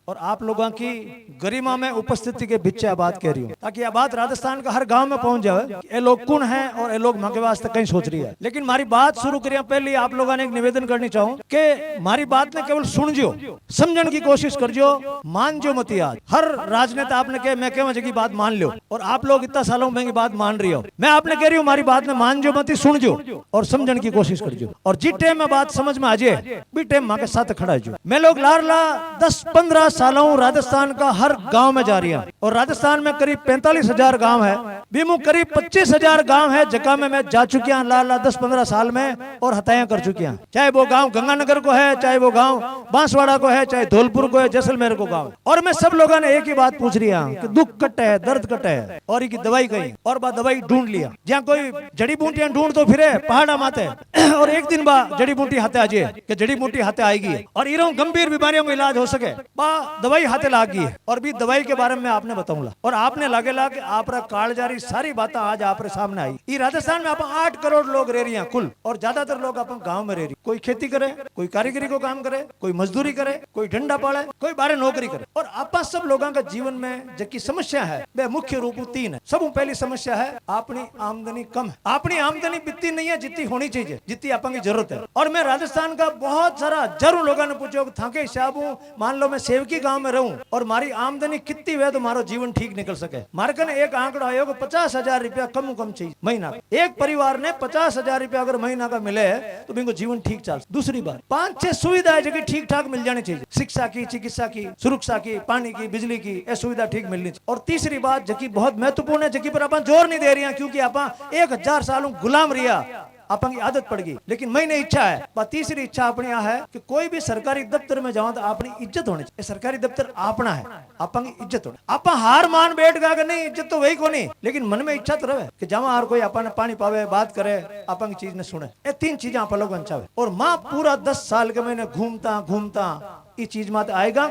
और आप लोगों की गरिमा में उपस्थिति के पीछे बात कह रही हूँ, ताकि यह बात राजस्थान का हर गांव में पहुंच जाए। ये लोग कौन है और ये लोग माँ के वास्ते कहीं सोच रही है। लेकिन मारी बात शुरू करिए पहले आप लोगों ने एक निवेदन करनी चाहूँ कि मारी बात ने केवल सुन जो, समझने की कोशिश कर जो, मान जो मत। आज हर राजनेता आपने कहे मैं कह की बात मान लो, और आप लोग इतना सालों में बात मान रही हो। मैं आपने कह रही हूँ मारी बात में मान जो मत, सुन जो और समझने की कोशिश कर जो, और जिस टाइम में बात समझ में आ जाए भी टाइम माँ के साथ खड़ा जो। मैं लोग लारला 10-15 सालों राजस्थान का हर गांव में जा रही है, और राजस्थान में करीब 45,000 गांव है, बीमू करीब 25,000 गांव है जगह में मैं जा चुकी हूँ लारला 10-15 साल में, और हत्याएं कर चुकी हूँ। चाहे वो गांव गंगानगर को है, चाहे वो गांव बांसवाड़ा को है, चाहे धौलपुर को है, जैसलमेर को गांव। और मैं सब लोगों ने एक ही बात पूछ रही है कि दुख कट है, दर्द कट है, और इनकी दवाई कहीं, और बाद दवाई ढूंढ लिया। जहाँ कोई जड़ी बूटियां ढूंढ तो फिरे पहाड़ा माते, और एक दिन बाद जड़ी बूटी हाथे आ जाए कि जड़ी बूटी हाथे आएगी, और इरों गंभीर बीमारियों का इलाज हो सके बा दवाई हाथे लागी है। और भी दवाई के बारे में आपने बताऊंगा, और आपने लागेला कि आप कालजारी सारी बातें आज आप सामने आई। ये राजस्थान में आप 8 करोड़ लोग रह रही हैं कुल, और ज्यादातर लोग अपन गांव में रह रही। कोई खेती करे, कोई कारीगरी को काम करे, कोई मजदूरी करे, कोई डंडा पाले, कोई बारे नौकरी करे। और आप सब लोगों का जीवन में जो समस्या है वह मुख्य रूप 3 है। सब पहली समस्या है अपनी आमदनी कम है। अपनी आमदनी बितती नहीं है जितनी होनी चाहिए, जितनी अपन की जरूरत है। और मैं राजस्थान का बहुत सारा जरूर लोगों ने पूछो थाके हिसाब हूँ, मान लो मैं सेवकी गांव में रहूं और मारी आमदनी कितनी है तो मारो जीवन ठीक निकल सके। मारे कने एक आंकड़ा आयो 50,000 रुपया कम चाहिए महीना। एक परिवार ने 50,000 रुपया अगर महीना का मिले तो बिनको जीवन ठीक चल। दूसरी बात 5-6 सुविधाएं जगह ठीक ठाक मिल जानी चाहिए, शिक्षा की, चिकित्सा की, सुरक्षा की, पानी की, बिजली की, ये सुविधा ठीक मिलनी चाहिए। और तीसरी बात जबकि बहुत महत्वपूर्ण है, जबकि पर अपन जोर नहीं दे रही हैं, क्योंकि अपन 1000 सालों गुलाम रिया, अपन की आदत पड़ गई। लेकिन मैंने इच्छा है, तीसरी इच्छा अपनी है कि कोई भी सरकारी दफ्तर में जाओ तो अपनी इज्जत होनी चाहिए। सरकारी दफ्तर अपना है, अपन की इज्जत होनी। अपन हार मान बैठ गया नहीं, इज्जत तो वही को नहीं, लेकिन मन में इच्छा तो रहे कि जमा हर कोई अपन पानी पावे, बात करे, अपन की चीज ने सुने। ये 3 चीजें आप लोग चाहे। और माँ पूरा 10 साल के मैंने घूमता ये चीज मत आएगा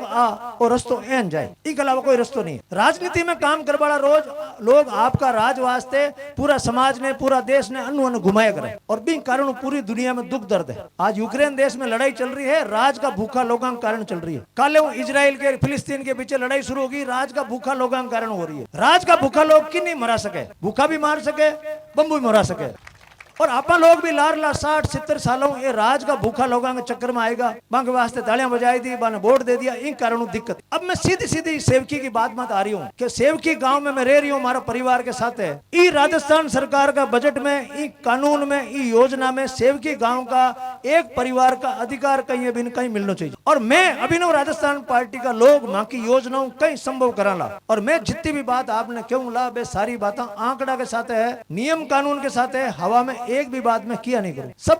और रस्तो एन जाए, इसके अलावा कोई रस्तो नहीं। राजनीति में काम कर वाला रोज लोग आपका राज वास्ते पूरा समाज ने, पूरा देश ने अनु घुमाया करे, और बिन कारण पूरी दुनिया में दुख दर्द है। आज यूक्रेन देश में लड़ाई चल रही है, राज का भूखा लोगों के कारण चल रही है। काले इजराइल के फिलिस्तीन के पीछे लड़ाई शुरू होगी, राज का भूखा लोगों के कारण हो रही है। राज का भूखा लोग की नहीं मरा सके, भूखा भी मार सके, बम्बू भी मरा सके। और अपन लोग भी लारला 60-70 सालों ये राज का भूखा लोगों के चक्कर में आएगा, बांके वास्ते तालियां बजाई दी, बाने वोट दे दिया, इन कारणों दिक्कत। अब मैं सीधी सेवकी की बात मत आ रही हूँ कि सेवकी गांव में मैं रह रही हूँ, हमारा परिवार के साथ है। ई राजस्थान सरकार का बजट में, ई कानून में, ई योजना में सेवकी गाँव का एक परिवार का अधिकार कहीं भी कहीं मिलना चाहिए। और मैं अभिनव राजस्थान पार्टी का लोग माँ की योजनाओं कहीं संभव कराला, और मैं जितनी भी बात आपने क्यों ला वे सारी बातें आंकड़ा के साथ है, नियम कानून के साथ है, हवा में एक भी बात में किया नहीं करूं। सब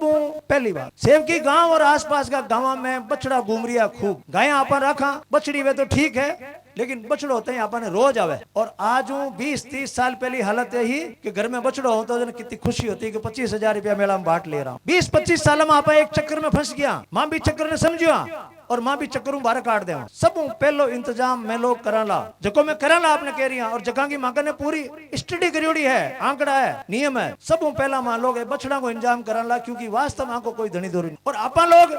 पहली बात सेवकी गांव और आसपास का गांव में बछड़ा घूम रिया खूब, गायें अपन रखा, बछड़ी वे तो ठीक है, लेकिन बछड़ो होते हैं अपन रोज आवे। और आज 20-30 साल पहली हालत यही कि घर में बछड़ो हो तो कितनी खुशी होती है कि 25,000 रुपया मेला में बांट ले रहा हूँ। 20-25 साल में आप एक चक्कर में फंस गया, मां भी चक्कर ने समझिया और मां भी चक्करों बाहर काट दे। सब पहलो इंतजाम मैं लोग कराला, जको मैं कराला आपने कह रही और जगह की मां ने पूरी स्टडी करी है, आंकड़ा है, नियम है। सब पहला मां लोग बछड़ा को इंतजाम कराला, क्योंकि वास्तव मां को कोई धनी धोरी नहीं। और आपा लोग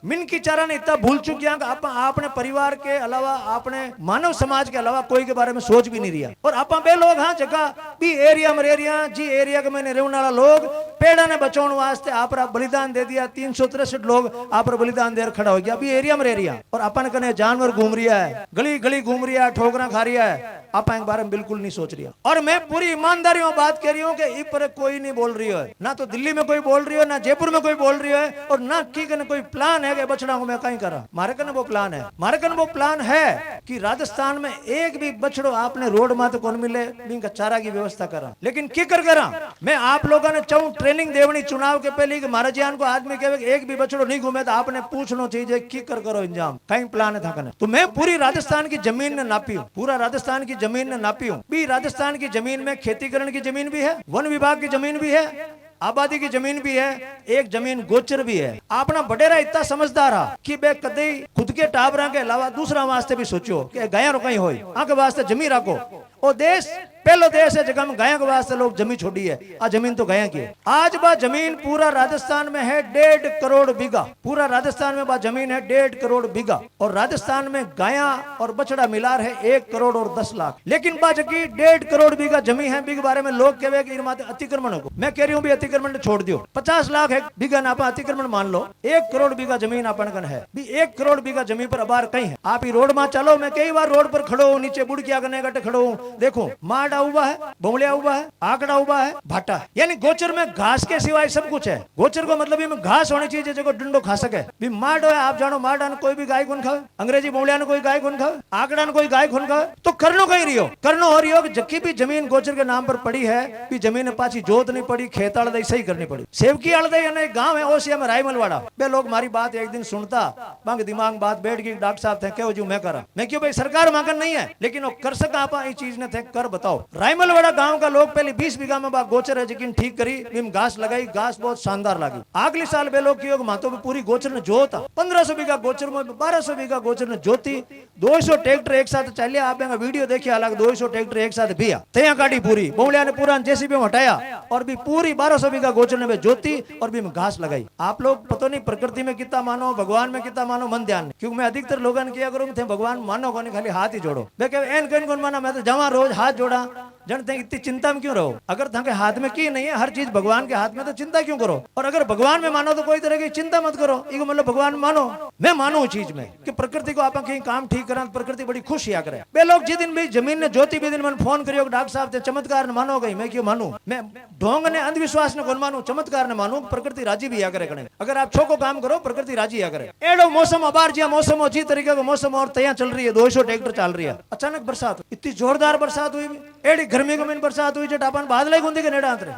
मिन की चारा ने इतना भूल चुके हैं कि आपने परिवार के अलावा, आपने मानव समाज के अलावा कोई के बारे में सोच भी नहीं रिया। और आप बे लोग हाँ जगह भी एरिया में रह रिया, जी एरिया के मैंने रहने वाला लोग पेड़ा ने बचाने वास्ते आप बलिदान दे दिया। 363 लोग आप बलिदान देर खड़ा हो गया, अभी एरिया में रह रिया। और अपन कने जानवर घूम रिया है, गली गली घूम रिया है, ठोकरा खा रिया है, आप इस बारे में बिल्कुल नहीं सोच रही। और मैं पूरी ईमानदारी में बात कर रही हूँ कि इस पर कोई नहीं बोल रही है, ना तो दिल्ली में कोई बोल रही है, ना जयपुर में कोई बोल रही है, और ना की कोई प्लान है कि बछड़ा को मैं कहीं करा। मारे कने वो प्लान है, मारे कने वो प्लान है कि राजस्थान में एक भी बछड़ो आपने रोड माते कौन मिले, इनका चारा की व्यवस्था करा। लेकिन की करा मैं आप लोगों ने चाहूं ट्रेनिंग देवनी चुनाव के पहले कि महाराज जान को आदमी कहे एक भी बछड़ो नहीं घूमे तो आपने पूछना चाहिए की करो इंजाम कहीं प्लान था कने। तो मैं पूरी राजस्थान की जमीन ने नापी हूँ, पूरा राजस्थान की जमीन ने नापी हूँ। भी राजस्थान की जमीन में खेतीकरण की जमीन भी है, वन विभाग की जमीन भी है, आबादी की जमीन भी है, एक जमीन गोचर भी है। अपना बडेरा इतना समझदार है कि बे कदे खुद के टाबरा के अलावा दूसरा वास्ते भी सोचो कि गाया कहीं हो आगे वास्ते जमीन रखो। वो देश पहलो देश है जगह में गायों के वास्ते लोग जमीन छोड़ी है। आ जमीन तो गायों की है। आज बा जमीन पूरा राजस्थान में है 1.5 करोड़ बीघा। पूरा राजस्थान में बा जमीन है 1.5 करोड़ बीघा और राजस्थान में गाया और बछड़ा मिलार है 1 करोड़ और 10 लाख। लेकिन बा जगी 1.5 करोड़ बीघा जमीन है बीघ बारे में लोग कहे कि अतिक्रमण को मैं कह रही हूँ भी अतिक्रमण छोड़ दियो। 50 लाख है बीघा ना आप अतिक्रमण मान लो। 1 करोड़ बीघा जमीन अपन कन है भी 1 करोड़ बीघा जमीन पर अबार कहीं है। आप ही रोड में चलो, मैं कई बार रोड पर खड़ो हूँ, नीचे बुड़किया करने गटे खड़ो हूँ, देखो माडा उबा है, बमलिया उबा है, आकड़ा उबा है, भाटा है। यानी गोचर में घास के सिवाय सब कुछ है। गोचर को मतलब में घास होनी चाहिए जो डंडो खा सके। भी माडो है, आप जानो माडा ने कोई भी गाय कौन खावे, अंग्रेजी बमलिया ने कोई गाय कौन खावे, आकड़ा ने कोई गाय कौन खावे। तो करनो कहीं रही हो, करनो हो रही हो जबकि भी जमीन गोचर के नाम पर पड़ी है भी जमीन पाची जोत नहीं पड़ी, खेत आलदई सही करनी पड़ी। सेवकी आलदई एक गांव है ओसिया में रायमलवाड़ा। बे लोग मारी बात एक दिन सुनता, बांग दिमाग बात बैठ गई, डॉक्टर साहब थे क्यों जो मैं करा, मैं क्यों भाई सरकार मांगन नहीं है लेकिन वो कर सका आप ये चीज ने थे कर बताओ। रायमलवाड़ा गांव का लोग पहले 20 बीघा में बाग गोचर है जिकिन ठीक करी, बिम घास लगाई, घास बहुत शानदार लगी। अगले साल बे लोग की मातो में पूरी गोचर ने जोता 1500 बीघा गोचर में 1200 बीघा गोचर ने जोती। 200 ट्रैक्टर एक साथ चलिया। आप वीडियो देखिए अलग 200 ट्रैक्टर एक साथ भिया तैयार काटी पूरी बमलिया ने पूरा जेसीबी में हटाया और भी पूरी 1200 बीघा गोचर ने जोती और भी घास लगाई। आप लोग पता नहीं प्रकृति में कितना मानो, भगवान में कितना मानो, मन ध्यान। क्योंकि मैं अधिकतर लोगों ने किया करूँ थे भगवान मानो को नहीं, खाली हाथ ही जोड़ो। एन कौन माना, मैं तो जमा रोज हाथ जोड़ा। जनते इतनी चिंता में क्यों रहो? अगर थाके हाथ में की नहीं है, हर चीज भगवान के हाथ में, तो चिंता क्यों करो? और अगर भगवान में मानो तो कोई तरह की चिंता मत करो। इको मतलब भगवान मानो, मैं मानू चीज में कि प्रकृति को आप कहीं काम ठीक करा, प्रकृति बड़ी खुश या करे। बे लोग जिस दिन भी जमीन ने जोती भी दिन मैंने फोन करियो डॉक्टर साहब चमत्कार ने मानो गई, मैं क्यों मानू? मैं ढोंग ने अंधविश्वास ने कौन मानू, चमत्कार ने मानू। प्रकृति राजी भी या करे कने। अगर आप छोको काम करो प्रकृति राजी या करे। एडो मौसम अबार जिया मौसम हो जी तरीके का मौसम और तैयार चल रही है, 200 ट्रैक्टर चल रही है। अचानक बरसात, इतनी जोरदार बरसात हुई, एडी गर्मी को बरसात हुई जो टापन बादल गुंदी के नेड़ा आंतरे।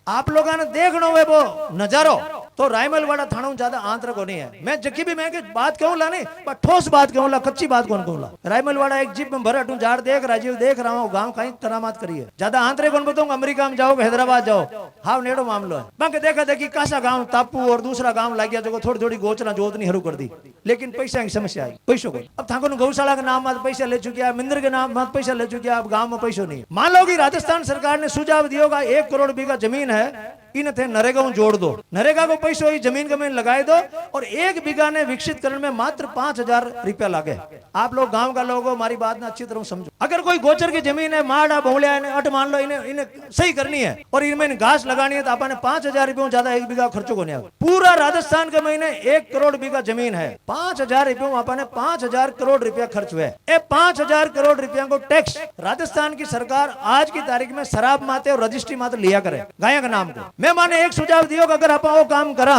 आप लोगों ने देखना है वो नजारो तो रायमलवाड़ा थाना ज्यादा आंतर को नहीं है। मैं जकी भी मैं बात कहूँ ला नहीं, पर ठोस बात कहूँ ला, कच्ची बात कौन कहूँ ला। रायमलवाड़ा एक जीप में भरा झाड़ देख, राजीव देख रहा हूँ, गांव कहीं करामात करिए। ज्यादा आंतरे कौन बताऊंगा, अमेरिका में जाओ, हैदराबाद जाओ, हाँ नेड़ो मामलो है। बाकी देखा देखी कासा गाँव तापू और दूसरा गाँव लग गया जो थोड़ी थोड़ी गोचना जोत नहीं हरू कर दी। लेकिन पैसा की समस्या आई, पैसों को। अब थाको गौशाला के नाम में पैसा ले चुके, मिंदर के नाम में पैसा ले चुके, अब गाँव में पैसों नहीं। मान लो कि राजस्थान सरकार ने सुझाव दिया होगा 1 करोड़ बीघा जमीन है, इन थे नरेगा जोड़ दो, नरेगा को पैसों ही जमीन में लगाए दो और 1 बीघा ने विकसित करने में मात्र 5000 रुपया लगे। आप लोग गांव का लोग हमारी बात ना अच्छी तरह समझो। अगर कोई गोचर की जमीन है, माड़ा बमलिया अट मान लो, इन्हें सही करनी है और इनमें घास लगानी है तो आपने 5000 रुपयों ज्यादा 1 बीघा खर्चो को नहीं। पूरा राजस्थान के महीने 1 करोड़ बीघा जमीन है, 5000 रुपयों आपने 5000 करोड़ रुपया खर्च हुए। 5000 करोड़ रुपया को टैक्स राजस्थान की सरकार आज की तारीख में शराब माते और रजिस्ट्री माते लिया करे गाया के नाम को। मैं माने एक सुझाव दियो कि अगर आप वो काम करा,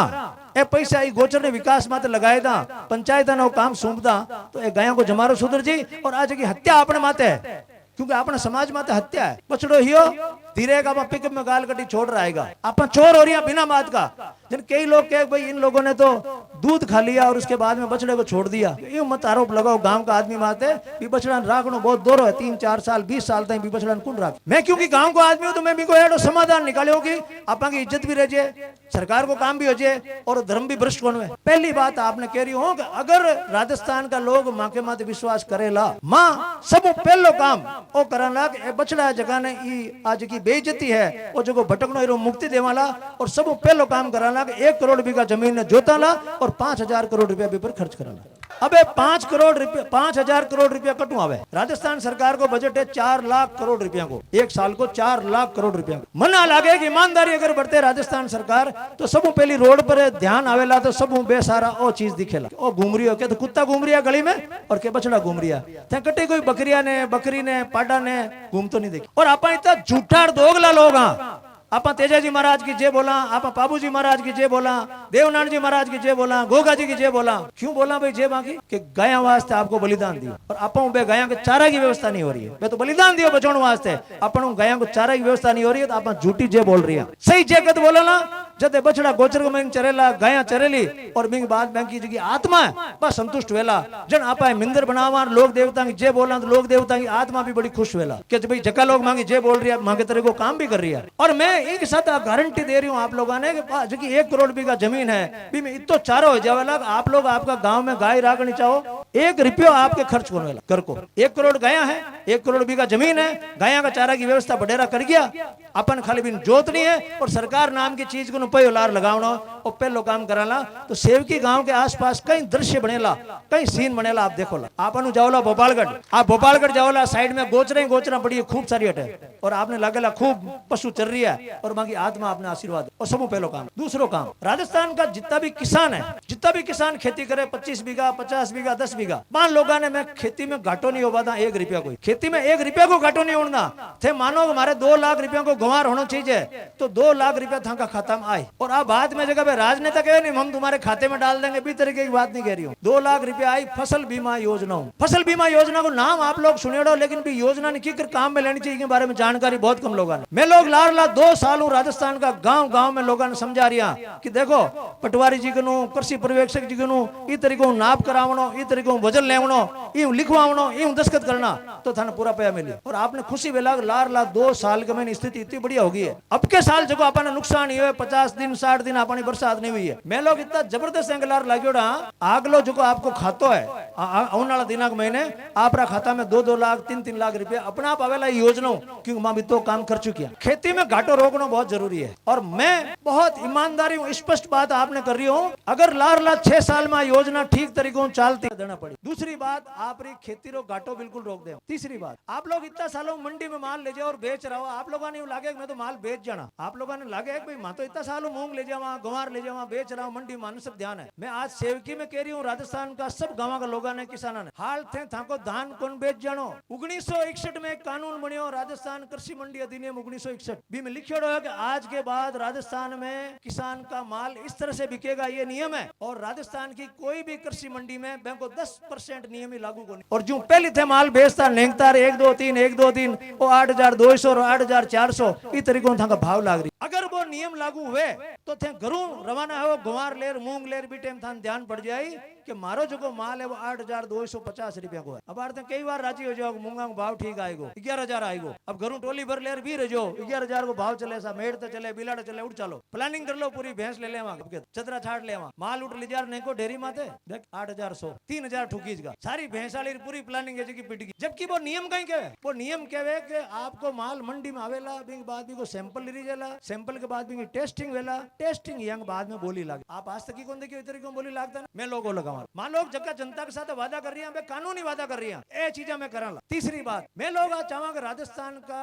ए पैसा ई गोचर ने विकास माते लगाए दा, पंचायत ने वो काम सौंपदा तो ए गायों को जमारो सुधर जी। और आज की हत्या अपने माते है, क्योंकि अपने समाज माते हत्या है। बछड़ो हियो धीरे का पिकअप में गाल कटी छोड़ रहेगा, आप चोर हो रही है बिना बात का। जिन कई लोग कहे भाई इन लोगों ने तो दूध खा लिया और उसके बाद में बछड़े को छोड़ दिया, ये मत आरोप लगाओ। गांव का आदमी माते भी बछड़ा राखनो बहुत दूर है, 3-4 साल 20 साल तक भी बछड़ा कौन राख। मैं क्योंकि गांव का आदमी हूं तो मैं भी कोई समाधान निकालो कि आपा की इज्जत भी रह जाए, सरकार को काम भी हो जाए और धर्म भी भ्रष्ट कौन है। पहली बात आपने कह रही हो कि अगर राजस्थान का लोग माँ के माते विश्वास करेला, माँ सब पहलो काम वो कराला बछड़ा जगह ने आज की बेइज्जती है वो जो भटकनो मुक्ति देवाला और सब पहलो काम कराला 1 करोड़ बीघा जमीन ने जोताला और 5000 करोड़ रुपया पर खर्च कराला। अबे 5 करोड़ रुपया 5000 करोड़ रुपया कटू आवे। राजस्थान सरकार को बजट है 4 लाख करोड़ रुपया को, एक साल को 4 लाख करोड़ रुपया। मना लागे कि ईमानदारी अगर बढ़ते राजस्थान सरकार तो सब पहली रोड पर ध्यान आवेला तो सब बेसारा ओ चीज दिखेला। ओ घूम रही हो क्या, तो कुत्ता घूम रिया गली में और के बछड़ा घूम रिया, कटे कोई बकरिया ने बकरी ने पाडा ने घूम तो नहीं देखी। और आप इतना झूठा दोगला लोग, आपा तेजाजी महाराज की जय बोला, आपा बाबूजी महाराज की जय बोला, देवनारायण जी महाराज की जय बोला, गोगा जी की जय बोला। क्यों बोला भाई जय बाकी कि गाया वास्ते आपको बलिदान दिया और आपा बे गाया के चारा की व्यवस्था नहीं हो रही है। मैं तो बलिदान दियो बचाने वास्ते, अपन गाया को चारा की व्यवस्था नहीं हो रही है तो आप झूठी जय बोल रही है। सही जय कद बोला ना जदे बछड़ा गोचर में चरेला गाया चरेली और बिंग बाद बैंक की जगह आत्मा बस संतुष्ट वेला जन आपा मिंदर बनावा लोग देवता की जे बोला तो लोग देवता की आत्मा भी बड़ी खुश वेला कि भाई जका लोग मांगी जे बोल रही है मांगे तेरे को काम भी कर रही है। और मैं एक साथ गारंटी दे रही हूँ आप लोगों ने जो कि 1 करोड़ बीघा जमीन है भी में इतो चारो हो जावेला आप लोग आपका गांव में गाय राखनी चाहो 1 रुपया आपके खर्च होने वाला कर को 1 करोड़ गाया है 1 करोड़ बीघा जमीन है गाया का चारा की व्यवस्था बढ़ेरा कर गया अपन खाली बिन जोतनी है और सरकार नाम की चीज को पैयो लार लगावना और पहलो काम कराला तो सेवकी गांव के आसपास कई दृश्य बनेला कई सीन बनेला आप देखो आपन जाओला भोपालगढ़ आप भोपालगढ़ जाओला साइड में गोचरा पड़ी खूब सारी हटे और आपने लगेला खूब पशु चल रही है और बाकी आत्मा आपने आशीर्वाद और सब पहलो काम। दूसरो काम राजस्थान का जितना भी किसान है जितना भी किसान खेती करे 25 बीघा 50 बीघा 10 बीघा मान लोगों ने मैं खेती में घाटो नहीं होगा 1 रुपया कोई खेती में 1 रुपया को घाटो नहीं होना थे मानो हमारे 2 लाख रुपया को गंवार होना चाहिए तो 2 लाख रुपया था खाता में आए और आप बाद में जगह राजनेता कहे नहीं हम तुम्हारे खाते में डाल देंगे भी तरीके की बात नहीं कह रही हूँ। 2 लाख रुपया आई फसल बीमा योजना फसल बीमा योजना को नाम आप लोग सुने लेकिन भी योजना ने की कर काम में लेनी चाहिए के बारे में जानकारी बहुत कम लोगों ने। मैं लोग लारला 2 साल राजस्थान का गांव गांव में लोगों ने समझा रिया कि देखो पटवारी जी को कृषि पर्यवेक्षक जी को ई तरीको नाप करावनो ई तरीको वजन लेवनो ई लिखवावनो ई दस्तखत करना तो थाने पूरा पैसा मिले और आपने खुशी वेला लारला 2 साल के में स्थिति इतनी बढ़िया होगी है। अब के साल जो अपने नुकसान हुए 50 दिन 60 दिन अपनी बरसात नहीं हुई है मैं लोग इतना जबरदस्त एंगलार लागोड़ा आगलो जो आपको खातो है आने वाला दिनाक महीने आपरा खाता में 2-2 लाख 3-3 लाख रुपया अपना आप आवेला योजना क्योंकि मां भी तो काम कर चुकी है। खेती में घाटो रोकना बहुत जरूरी है और मैं बहुत ईमानदारी स्पष्ट बात आपने कर रही हूँ अगर लारला 6 साल में योजना ठीक तरीकों चलती देना पड़ी। दूसरी बात आप खेती रो घाटो बिल्कुल रोक दे। तीसरी बात आप लोग इतना सालों मंडी में माल ले जाओ और बेच रहा हो आप लोगों ने लागे मैं तो माल बेच जाना आप लोगों ने लागे भाई मैं तो इतना सालों मूंग ले जावा गंवार ले जावा बेच रहा हूँ मंडी में सब ध्यान है। मैं आज सेवकी में कह रही हूँ राजस्थान का सब गाँव का लोगों ने किसानों ने हाल थे थाको धान कौन बेच जानो 1961 में एक कानून बनियो राजस्थान कृषि मंडी अधिनियम 1961 भी में लिखियो है कि आज के बाद राजस्थान में किसान का माल इस तरह से बिकेगा ये नियम है और राजस्थान की कोई भी कृषि मंडी में बैंक को 10% नियम ही लागू होने और जो पहले थे माल बेचता नेंगता 1-2-3 वो 8,200 और 8,400 इस तरीकों था भाव लाग रही। अगर वो नियम लागू हुए तो थे घरों रवाना हो गंवार लेर मूंग लेर भी टाइम था ध्यान पड़ जाए कि मारो जो माल है वो 8,250 रुपया को है। अब आते कई बार राजी हो जाओ मूंगा का भाव ठीक आएगो 11,000 आएगो अब घरों टोली भर लेर भी रहो 11,000 को भाव चले सा मेड़ तो चले बिलाड़ चले उठ चलो प्लानिंग कर लो पूरी भैंस ले ले चतरा छाट ले माल उठ ले नहीं को डेरी माते देख 8,100 3,000 ठुकीज का सारी भैंस वाली पूरी प्लानिंग है की पिट गई जबकि वो नियम कहीं के वो नियम कहवे कि आपको माल मंडी में आवेला बिंग बाद भी को सैंपल ली जाला सैंपल के बाद भी टेस्टिंग वेला टेस्टिंग यंग बाद में बोली लागे आप आज तक की कौन देखिए इतनी बोली लागता मैं लोगों लगा मान लोग जगह जनता के साथ वादा कर रही है कानूनी वादा कर रही है ये चीजें मैं करा। तीसरी बात मैं लोग आज चाहूंगा राजस्थान का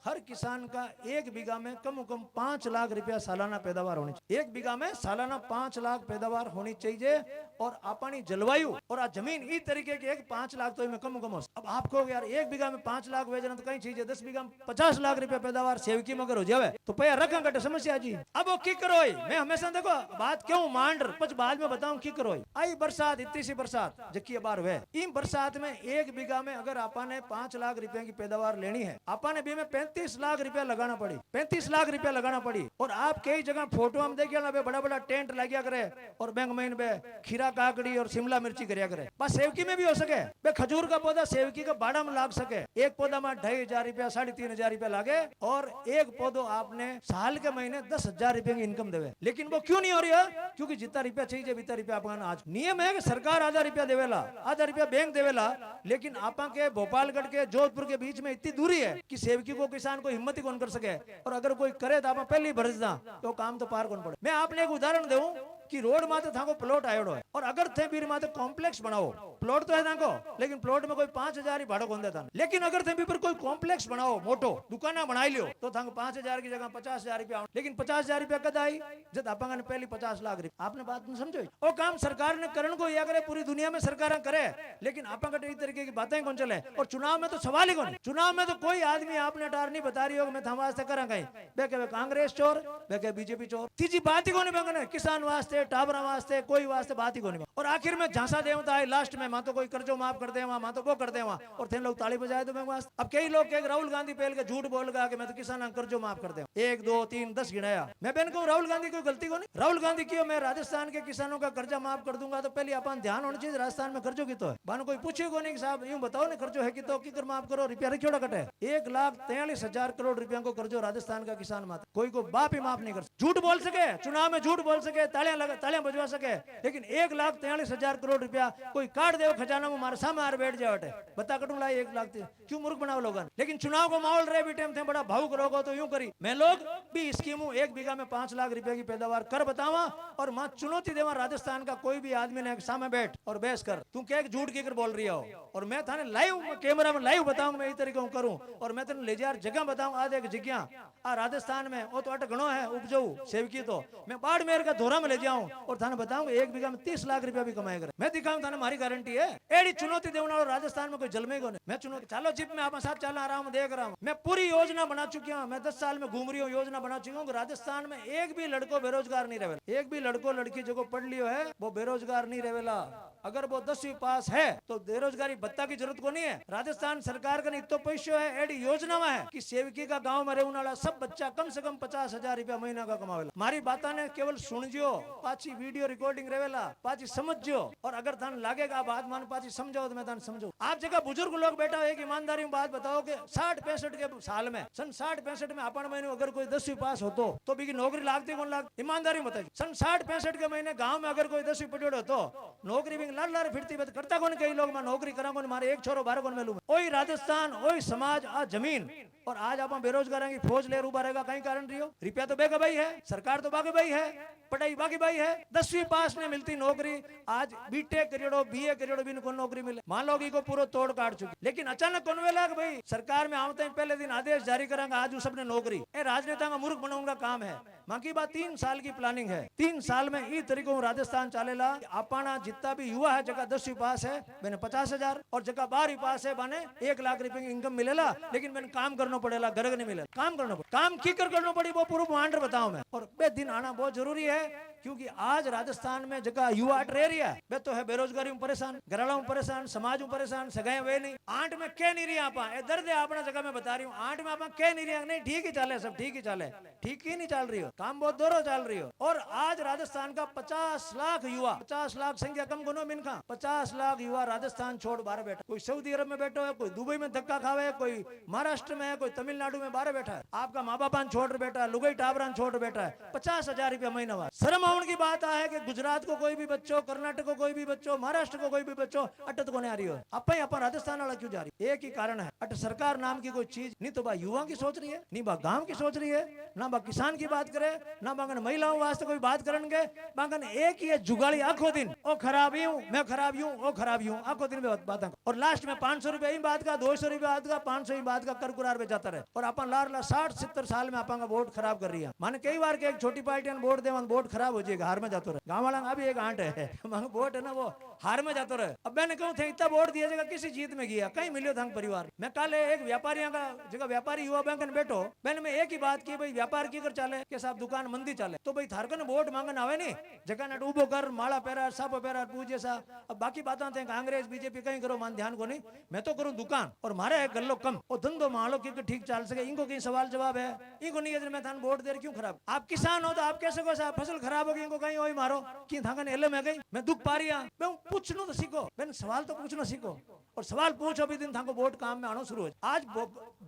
हर किसान का 1 बीघा में कम से कम 5 लाख रुपया सालाना पैदावार होनी चाहिए। 1 बीघा में सालाना 5 लाख पैदावार होनी चाहिए और अपनी जलवायु और जमीन इस तरीके की 5 लाख तो कम कम हो। अब आपको यार 1 बीघा में 5 लाख वेजना तो कहीं चाहिए 10 बीघा में 50 लाख रुपया पैदावार सेवकी में अगर हो जाए तो पैसा रखा कटे समस्या जी। अब वो की करो मैं हमेशा देखो बात क्यों मांड कुछ बाद में बताऊं की करो आई बरसात इतनी सी बरसात जबकि बार हुए इन बरसात में 1 बीघा में अगर आपने 5 लाख रुपए की पैदावार लेनी है आपने भी में 35 लाख रुपया लगाना पड़ी 35 लाख रुपया लगाना पड़ी और आप कई जगह फोटो हम देखिए ना बड़ा बड़ा टेंट लगा करे और बैंक महीन में खीरा काकड़ी और शिमला मिर्ची करिया करे बस सेवकी में भी हो सके बे खजूर का पौधा सेवकी का बाड़ा में लाग सके एक पौधा में 2,500 रुपया 3,500 रुपया लागे और एक पौधो आपने साल के महीने 10,000 रुपये की इनकम देवे। लेकिन वो क्यों नहीं हो रही है क्योंकि जितना रुपया चाहिए जितना रुपया आप आज नियम है कि सरकार आधा रुपया देवेला आधा रुपया बैंक देवेला लेकिन आपा के भोपालगढ़ के जोधपुर के बीच में इतनी दूरी है कि सेवकी को किसान को हिम्मत ही कौन कर सके और अगर कोई करे तो आप पहले ही भरस दा तो काम तो पार कौन पड़े। मैं आपने एक उदाहरण दूं कि रोड माते था को प्लॉट आयोडो है और अगर थे बीर माते कॉम्प्लेक्स बनाओ प्लॉट तो है था को लेकिन प्लॉट में कोई 5,000 ही भाड़ो कौन देता लेकिन अगर थे भी पर कोई कॉम्प्लेक्स बनाओ मोटो दुकाना बनाई लियो तो था 5,000 की जगह 50,000 रुपया लेकिन 50,000 रुपया कद आई जब आपने पहले 50 लाख रुपया आपने बात नहीं समझो वो काम सरकार ने करण को या करे पूरी दुनिया में सरकार करे लेकिन आप इस तरीके की बातें कौन चले और चुनाव में तो सवाल ही कौन चुनाव में तो कोई आदमी आपने टार नहीं बता रही हो मैं था वास्ते करा कहीं बे के कांग्रेस चोर बे के बीजेपी चोर तीजी बात ही कौन किसान वास्ते वास्ते टाबरा वास्ते कोई वास्ते बात ही को नहीं। और आखिर में झांसा देवता है लास्ट में, मां तो कोई कर्जो माफ कर दे, मां तो वो कर दे, और थे लोग ताली बजाए तो मैं वास्ते। अब कई लोग कहे राहुल गांधी पहल के झूठ बोल गया कि मैं तो किसान कर्जो माफ कर दे, 1 2 3 10 गिनाया। मैं बहन कहूं राहुल गांधी कोई गलती को नहीं, राहुल गांधी क्यों मैं राजस्थान के किसानों का कर्जा माफ कर दूंगा, तो पहले अपन ध्यान होना चाहिए राजस्थान में कर्जो की तो है। बानो कोई पूछे को नहीं साहब यूं बताओ ना कर्जो है कि तो किकर माफ करो, रुपया रखियोड़ा कटे 1,43,000 करोड़ रुपया को कर्जो राजस्थान का किसान माता, कोई को बाप ही माफ नहीं कर सकता। झूठ बोल सके, चुनाव में झूठ बोल सके, तालियां बजवा सके, लेकिन 1,43,000 करोड़ रुपया कोई काट दे खजाना में मारे सामने आर बैठ जाए बता कटू लाई 1 लाख क्यों मूर्ख बनाओ लोग। लेकिन चुनाव को माहौल रहे भी टाइम थे बड़ा भावुक लोगो तो यूं करी मैं लोग भी स्कीम 1 बीघा में 5 लाख रुपए की पैदावार कर बतावा और मां चुनौती देवा राजस्थान का कोई भी आदमी ने सामने बैठ और बहस कर तू क्या झूठ की कर बोल रही हो, और मैं थाने लाइव कैमरा में लाइव बताऊंगा मैं इस तरीके करूं, और मैं तेन ले जा जगह बताऊं आज एक जगह आ राजस्थान में वो तो अट घणो है उपजाऊ सेवकी, तो मैं बाड़मेर का धोरा में ले जाऊं और थाने बताऊंगा 1 बीघा में 30 लाख रुपया भी कमाए कर मैं दिखाऊं थाने मारी गारंटी है। एडी चुनौती देवना राजस्थान में कोई जलमे को नहीं, मैं चुनौती चालो जिप में आप साथ चल रहा हूं देख रहा हूं, मैं पूरी योजना बना चुकी हूं, मैं 10 साल में घूम रही हूं योजना बना चुकी हूं। राजस्थान में एक भी लड़को बेरोजगार नहीं रहेला, एक भी लड़को लड़की जो पढ़ लियो है वो बेरोजगार नहीं रहेला। अगर वो 10वीं पास है तो बेरोजगारी भत्ता की जरूरत को नहीं है। राजस्थान सरकार का इतो पैसो है एडी योजना में है कि सेवकी का गांव में रहने वाला सब बच्चा कम से कम 50,000 रुपया महीना का कमावेला। मारी बात ने केवल सुनजो, पाची वीडियो रिकॉर्डिंग रहेला, पाची समझो, और अगर थान लागेगा बात मान पाची समझो तो मैं थान समझो। आप जगह बुजुर्ग लोग बैठा है कि ईमानदारी में बात बताओ कि 60-65 के साल में सन 60-65 में अपन महीने अगर कोई 10वीं पास होतो तो भी नौकरी लागती कौन लाग, ईमानदारी में बताइए। सन 60-65 के महीने गांव में अगर कोई 10वीं पढ़ियो तो नौकरी भी लाल फिरती करता कौन, कई लोग मैं नौकरी करा कौन, मारे एक छोरो 12 कौन मिलू। ओई राजस्थान ओई समाज आ जमीन, और आज आप बेरोजगार की फौज ले उभा रहेगा कहीं कारण रही हो। रुपया तो बेगा भाई है, सरकार तो बागे भाई है, पढ़ाई बाकी भाई है, 10वीं पास ने मिलती नौकरी, आज बीटेक करियोड़ो बीए करियोड़ो भी को नौकरी मिले, मान लो को पूरा तोड़ काट चुकी। लेकिन अचानक कौन वेला भाई सरकार में आवते पहले दिन आदेश जारी करेंगे आज सबने नौकरी, ए राजनेता का मूर्ख बनाने का काम है। मां की बात 3 साल की प्लानिंग है, 3 साल में ई तरीको राजस्थान चलेला। अपना जितना भी युवा है जगह 10वीं पास है मैंने 50,000 और जगह 12वीं पास है माने 1 लाख रुपए की इनकम मिलेला, लेकिन मैंने काम करना पड़ेगा, गर्ग नहीं मिले काम करना पड़े, काम की करना पड़ी वो पूरा मांडर बताऊं मैं। और बे दिन आना बहुत जरूरी है क्योंकि आज राजस्थान में जगह युवा रह रही है बे तो है बेरोजगारी में परेशान, घराला में परेशान, समाज में परेशान, सगाए वे नहीं, आंट में कह नहीं रही आप दर्द है अपना जगह में बता रही हूँ, आंट में आप कह नहीं रही, नहीं ठीक ही चले, सब ठीक ही चले, ठीक ही नहीं चल रही हो, काम बहुत दोनों चल रही हो। और आज राजस्थान का 50 लाख युवा, 50 लाख संख्या कम गुनो मिनखा, 50 लाख युवा राजस्थान छोड़ बाहर बैठा, कोई सऊदी अरब में बैठो है, कोई दुबई में धक्का खावे, कोई महाराष्ट्र में है, कोई तमिलनाडु में बाहर बैठा है, आपका माँ बाप छोड़ बैठा है, लुगाई टाबरान छोड़ बैठा है, 50,000 रुपया महीना। शर्म आने की बात है कि गुजरात को कोई भी बच्चों, कर्नाटक को कोई भी बच्चों, महाराष्ट्र को कोई भी बच्चों अटत को नहीं आ रही हो, अपन राजस्थान वाला क्यों जा रही? एक ही कारण है, अट सरकार नाम की कोई चीज नहीं तो बा युवा की सोच रही है, नहीं बा गांव की सोच रही है, ना बा किसान की बात करे, ना बागन महिलाओं वास्ते कोई बात करेंगे, बागन एक ही है जुगाड़ी आखो दिन, ओ खराब यूं मैं खराब यूं, ओ खराब यूं, आखो दिन में बात, और लास्ट में 500 रुपया ही बात का, 200 रुपया बात का, 500 ही बात का करकुरार में जाता रहे, और अपन लार 60-70 साल में अपन का वोट खराब कर रही है। माने कई बार के एक छोटी पार्टी ने वोट दे वोट खराब हो जाएगा, हार में जाता रहे, गाँव वाला अभी एक आंट है वोट है ना वो हार में जाता रहे। अब मैंने कहूँ थे इतना वोट दिया जगह किसी जीत में गया कहीं मिलियो था परिवार। मैं कल एक व्यापारियों का जगह व्यापारी युवा बैंक में बैठो, मैंने मैं एक ही बात की भाई व्यापार की कर चले के साहब दुकान मंदी चले तो भाई थारकन वोट मांगन आवे नहीं, जगह ने उबो कर माला पेरा सापो पेरा पूजे सा। अब बाकी बातें थे कांग्रेस बीजेपी कहीं करो मान ध्यान को नहीं, मैं तो करूँ दुकान और मारे है गल्लो कम और धंधो मालो की ठीक चल सके, इनको कहीं सवाल जवाब है, इनको नहीं है मैं थान वोट दे क्यों खराब। आप किसान हो तो आप कैसे को साहब फसल खराब हो गई इनको कहीं वही मारो कि थाकन एले में गई, मैं दुख पा रही मैं पूछना तो सीखो, मैंने सवाल तो पूछना सीखो और सवाल पूछो भी दिन थाको वोट काम में आना शुरू हो। आज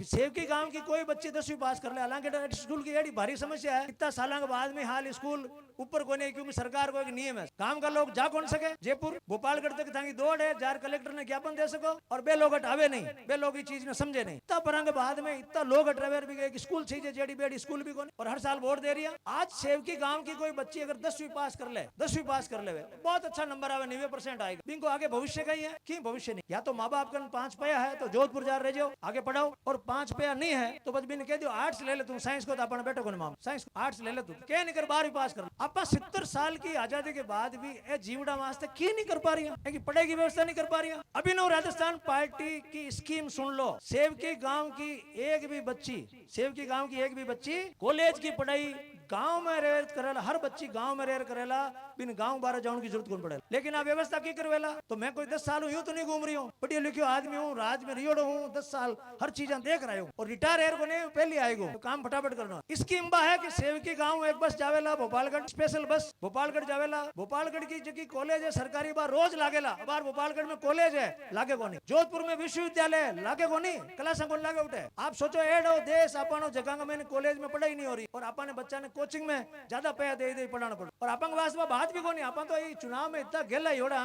सेवकी गांव की कोई बच्ची 10वीं पास कर ले, हालांकि स्कूल की एडी भारी समस्या है, इतना साल के बाद में हाल स्कूल ऊपर को नहीं क्योंकि सरकार को एक नियम है काम का लोग जा कौन सके, जयपुर भोपालगढ़ तक थाकी दौड़ है, जार कलेक्टर ने ज्ञापन दे सको और बे लोग हटावे नहीं, बे लोग चीज ने समझे नहीं, तब पर बाद में इतना लोग हटवे भी गए स्कूल चाहिए जेडी बेडी स्कूल भी कौन और हर साल वोट दे रही है। आज सेवकी गांव की कोई बच्ची अगर 10वीं पास कर ले, 10वीं पास कर ले बहुत अच्छा नंबर आवे 90% आएगा, इनको आगे भविष्य का ही है कि भविष्य नहीं, या तो माँ बाप का 5 पैया है तो जोधपुर जा रहे जाओ आगे पढ़ाओ, और 5 पैया नहीं है तो बस भी कह दो आर्ट्स ले ले तुम, साइंस को तो अपना बेटो को माम साइंस आर्ट्स ले ले तू क्या नहीं कर 12वीं पास कर। आप 70 साल की आजादी के बाद भी ए जीवड़ा वास्ते क्यों नहीं कर पा रही है कि पढ़ाई की व्यवस्था नहीं कर पा रही है। अभिनव राजस्थान पार्टी की स्कीम सुन लो, सेवकी गांव की एक भी बच्ची, सेवकी गांव की एक भी बच्ची कॉलेज की पढ़ाई गांव में रह करेला, हर बच्ची गांव में रह करेला, बिन गांव बाहर जाने की जरूरत कौन पड़ेला। लेकिन आप व्यवस्था की करवेला, तो मैं कोई 10 साल हूं यूं तो नहीं घूम रही हूँ, पढ़ियो लिखियो आदमी हूँ, राज में रियोड़ो हूँ, 10 साल हर चीजें देख रहा हूँ, और रिटायर एयर को नहीं पहले आएगो तो काम फटाफट करना। इसकी इम्बा है कि सेवकी गांव एक बस जावेला भोपालगढ़, स्पेशल बस भोपालगढ़ जावेला। भोपालगढ़ की जगह कॉलेज है सरकारी, बार रोज लागेला। बार भोपालगढ़ में कॉलेज है, लागे को नहीं। जोधपुर में विश्वविद्यालय, लागे को नहीं। क्लास को लागे उठे। आप सोचो एडो देश अपन जगह में कॉलेज में पढ़ाई नहीं हो रही, और अपन बच्चा ने कोचिंग में ज्यादा पैसा दे पढ़ाना पड़े, और अपन वास्तव बात भी को नहीं। अपन तो ये चुनाव में इतना गेला योड़ा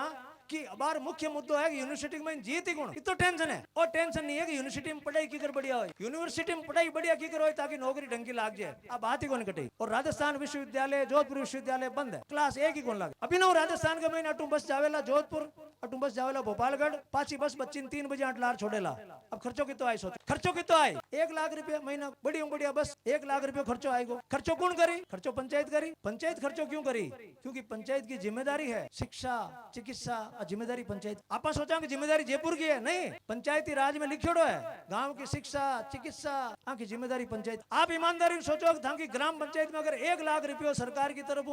कि बार मुख्य मुद्दों है कि यूनिवर्सिटी में जीत ही कौन, तो टेंशन है। और टेंशन नहीं है कि यूनिवर्सिटी में पढ़ाई की कर बढ़िया हो, यूनिवर्सिटी में पढ़ाई बढ़िया की कर हो ताकि नौकरी ढंग की लाग जाए। अब बात ही कौन कटे। और राजस्थान विश्वविद्यालय, जोधपुर विश्वविद्यालय बंद है, क्लास एक ही कौन लागे। अभिनव राजस्थान के महीने अटू बस जावेला जोधपुर, अटू बस जावेला भोपालगढ़, पाची बस बच्ची 3 बजे अटलार छोड़ेला। अब खर्चो कितो आए, सोचो खर्चो कितो आए, 1 लाख रुपया महीना, बढ़िया बस 1 लाख रुपया खर्चो आएगो। खर्चो कौन करी, खर्चो पंचायत करी। पंचायत खर्चो क्यों करी, क्योंकि पंचायत की जिम्मेदारी है शिक्षा चिकित्सा, जिम्मेदारी पंचायत। आप सोचा कि जिम्मेदारी जयपुर की है, नहीं, पंचायती राज में लिखियोड़ो है गांव की शिक्षा चिकित्सा की जिम्मेदारी पंचायत। आप ईमानदारी सोचो कि ग्राम पंचायत में अगर 1 लाख रुपया सरकार की तरफ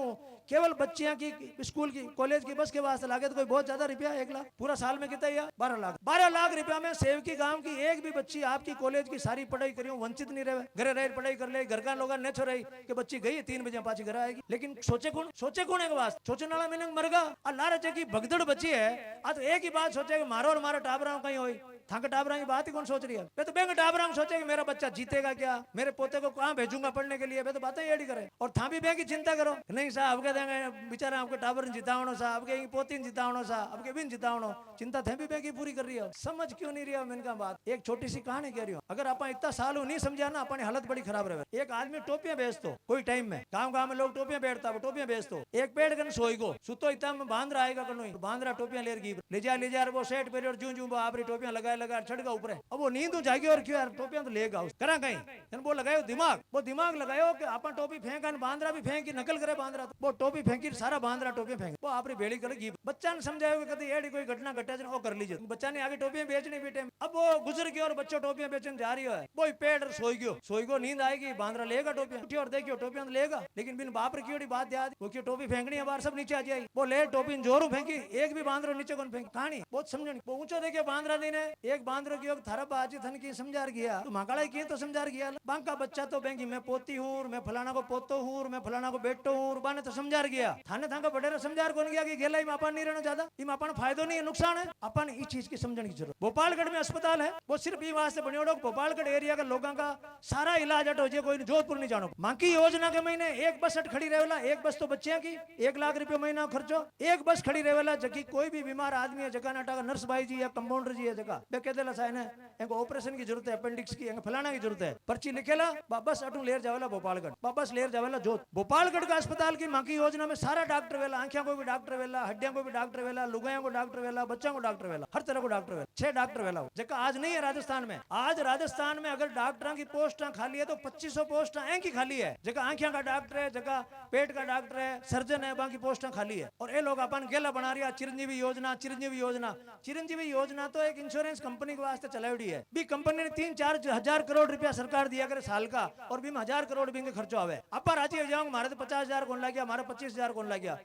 केवल बच्चियां की स्कूल की कॉलेज की बस के वास्ते लागे तो कोई बहुत ज्यादा रुपया, 1 लाख पूरा साल में कितना, 12 लाख। 12 लाख रुपया में सेवकी गांव की एक भी बच्ची आपकी कॉलेज की सारी पढ़ाई करियो वंचित नहीं रहे, घरे रह पढ़ाई कर ले। घर का लोग न छोड़ कि बच्ची गई 3 बजे पाची घर आएगी। लेकिन सोचे कौन एक बात, सोचने वाला मैंने मरगा अल्लाह की भगदड़ बची है। आज एक ही बात सोचे कि मारो और मारा टाबरा कहीं होई, थाक टाबरा की बात ही कौन सोच रही है। मैं तो बैंक टाबरा में सोचे कि मेरा बच्चा जीतेगा क्या, मेरे पोते को कहाँ भेजूंगा पढ़ने के लिए, मैं तो बातें एडी करे। और था भी बैंक की चिंता करो, नहीं साहब के देंगे बेचारा आपके टाबर जितावनो साहब के पोती जितावनो साहब आपके बिन जितावनो, चिंता थे भी बैंक की पूरी कर रही है। समझ क्यों नहीं रही है मैंने कहा बात। एक छोटी सी कहानी कह रही हूँ, अगर आप इतना साल नहीं समझा ना अपनी हालत बड़ी खराब रहे। एक आदमी टोपियां बेचतो कोई टाइम में, गाँव में लोग टोपियां बैठता वो टोपियां बेचतो। एक पेड़ कन सोई गो सुतो इतना में बांद्रा आएगा कनो, बांद्रा टोपियां ले जा वो सेट पे जू आपरी टोपियां लगा छड़गा ऊपर। अब वो नींद जागी और क्यों यार टोपियां तो लेगा करा कहीं, वो लगायो दिमाग, वो दिमाग लगायो कि अपन टोपी फेंका बांद्रा भी फेंकी नकल करे बांद्रा, तो वो टोपी फेंकी सारा बांद्रा टोपियां फेंक, वो आपरी भेड़ी करेगी। बच्चा ने समझाया कभी एडी कोई घटना घटा वो कर लीजिए, बच्चा ने आगे टोपियां बेचनी बेटे। अब वो गुजर गया और बच्चों टोपियां बेचने जा रही है, वो पेड़ सोई गयो नींद आएगी, बांद्रा लेगा टोपियां, उठी और देखियो टोपियां तो लेगा। लेकिन बिन बाप की बात याद, वो क्यों टोपी फेंकनी है बाहर सब नीचे आ जाएगी। वो ले टोपी जोरू फेंकी, एक भी बांद्रो नीचे कौन फेंकी। कहानी बहुत समझनी, वो ऊंचो देखियो बांद्रा ने एक बांद्रो की थारा बाजी थन की समझा गया, तो माकाड़ा की तो समझा गया। बांका बच्चा तो बेंगी मैं पोती हूँ, मैं फलाना को पोतो हूँ, मैं फलाना को बेटो हूँ, बाने तो समझा गया। थाने थाका बड़े समझा कौन गया कि गेला में अपन नहीं रहना ज्यादा, इम अपन फायदो नहीं है नुकसान है। अपन इस चीज की समझने की जरूरत। भोपालगढ़ में अस्पताल है, वो सिर्फ ये वास्ते बने भोपालगढ़ एरिया के लोगों का सारा इलाज हटो जे कोई जोधपुर नहीं जानो। मांकी योजना के महीने एक बस खड़ी रहेला, एक बस तो बच्चियां की 1 लाख रुपया महीना खर्चो, एक बस खड़ी रहेला जबकि कोई भी बीमार आदमी है जगह नाटा नर्स भाई जी या कंपाउंडर जी है जगह बे कह देला साइन है ऑपरेशन की जरूरत है, अपेंडिक्स की फलाना की जरूरत है, पर्ची लिखेला बस अटू लेर जावेला भोपालगढ़, वापस लेर जावेला जोध। भोपालगढ़ का अस्पताल की मांकी योजना में सारा डॉक्टर वेला, आंखों को भी डॉक्टर वेला, हड्डियों को भी डॉक्टर वेला, लुगाइयों को डॉक्टर वेला, बच्चों को डॉक्टर वेला, हर तरह को डॉक्टर वेला, 6 डॉक्टर वेला जगह आज नहीं है राजस्थान में। आज राजस्थान में अगर डॉक्टरों की पोस्ट खाली है तो 2500 पोस्ट की खाली है, जगह आंखों का डॉक्टर है, जगह पेट का डॉक्टर है, सर्जन है, बाकी पोस्ट खाली है। और ये लोग अपन गेला बना रही है चिरंजीवी योजना। चिरंजीवी योजना तो एक इंश्योरेंस कंपनी के वास्ते चलावड़ी है, भी कंपनी ने 3-4 हजार करोड़ रुपया सरकार दिया करे साल का, और भी 1000 करोड़ भी खर्चो आवे। आप राजी हो जाओ मारे तो 50,000 कौन लग गया, हमारा 25,000 कौन लग गया,